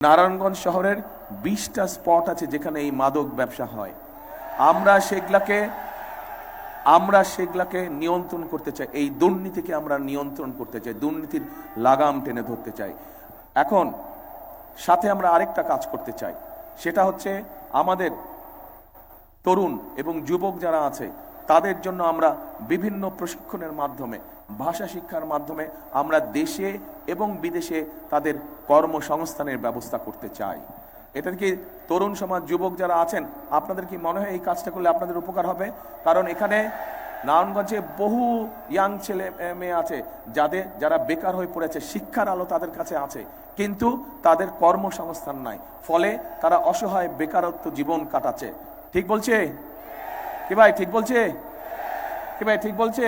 নারায়ণগঞ্জ শহরের 20টা স্পট আছে যেখানে এই মাদক ব্যবসা হয়। আমরা সেগুলাকে নিয়ন্ত্রণ করতে চাই, এই দুর্নীতিকে আমরা নিয়ন্ত্রণ করতে চাই, দুর্নীতির লাগাম টেনে ধরতে চাই। এখন সাথে আমরা আরেকটা কাজ করতে চাই, সেটা হচ্ছে আমাদের তরুণ এবং যুবক যারা আছে তাদের জন্য আমরা বিভিন্ন প্রশিক্ষণের মাধ্যমে, ভাষা শিক্ষার মাধ্যমে আমরা দেশে এবং বিদেশে তাদের কর্মসংস্থানের ব্যবস্থা করতে চাই। এটা কি তরুণ সমাজ, যুবক যারা আছেন, আপনাদের কি মনে হয় এই কাজটা করলে আপনাদের উপকার হবে? কারণ এখানে নারায়ণগঞ্জে বহু ইয়াং ছেলে মেয়ে আছে যারা বেকার হয়ে পড়েছে, শিক্ষার আলো তাদের কাছে আছে কিন্তু তাদের কর্মসংস্থান নাই, ফলে তারা অসহায় বেকারত্ব জীবন কাটাচ্ছে। ঠিক বলছে কি ভাই? ঠিক বলছে কি ভাই? ঠিক বলছে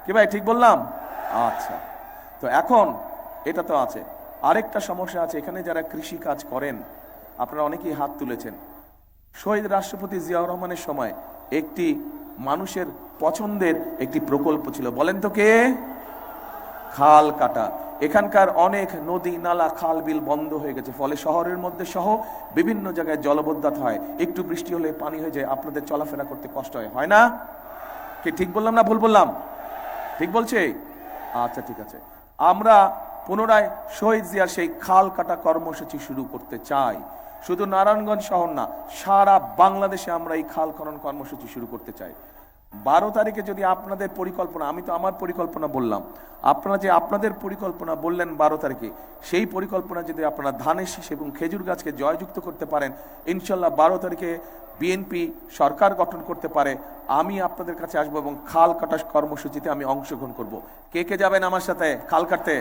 কি ভাই? ঠিক বললাম? আচ্ছা, তো এখন এটা তো আছে, আরেকটা সমস্যা আছে। এখানে যারা কৃষি কাজ করেন, আপনারা অনেকেই হাত তুলেছেন। শহীদ রাষ্ট্রপতি জিয়াউর রহমানের সময় একটি মানুষের পছন্দের একটি প্রকল্প ছিল, বলেন তো কে? খাল কাটা। এখানকার অনেক নদী নালা খাল বিল বন্ধ হয়ে গেছে, ফলে শহরের মধ্যে সহ বিভিন্ন জায়গায় জলবদ্ধতা হয়, একটু বৃষ্টি হলে পানি হয়ে যায়, আপনাদের চলাফেরা করতে কষ্ট হয় না? কি ঠিক বললাম না ভুল বললাম? ঠিক বলছে? আচ্ছা, ঠিক আছে। আমরা পুনরায় শহীদ জিয়ার সেই খাল কাটা কর্মসূচি শুরু করতে চাই। শুধু নারায়ণগঞ্জ শহর না, সারা বাংলাদেশে আমরা এই খাল খনন কর্মসূচি শুরু করতে চাই। 12 তারিখে যদি আপনাদের পরিকল্পনা, আমি তো আমার পরিকল্পনা বললাম, আপনারা যে আপনাদের পরিকল্পনা বললেন 12 তারিখে, সেই পরিকল্পনা যদি আপনারা ধানের শীষ এবং খেজুর গাছকে জয়যুক্ত করতে পারেন, ইনশাল্লাহ 12 তারিখে বিএনপি সরকার গঠন করতে পারে, আমি আপনাদের কাছে আসবো এবং খাল কাটা কর্মসূচিতে আমি অংশগ্রহণ করব। কে কে যাবেন আমার সাথে খাল কাটতে?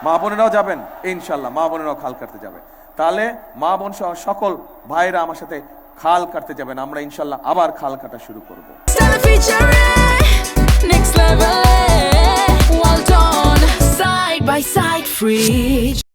মা বোনেরাও যাবেন ইনশাল্লাহ, মা বোনেরাও খাল কাটতে যাবে। তাহলে মা বোন সহ সকল ভাইরা আমার সাথে খাল কাটতে যাবেন, আমরা ইনশাল্লাহ আবার খাল কাটা শুরু করব। Next level, well done, side by side, free.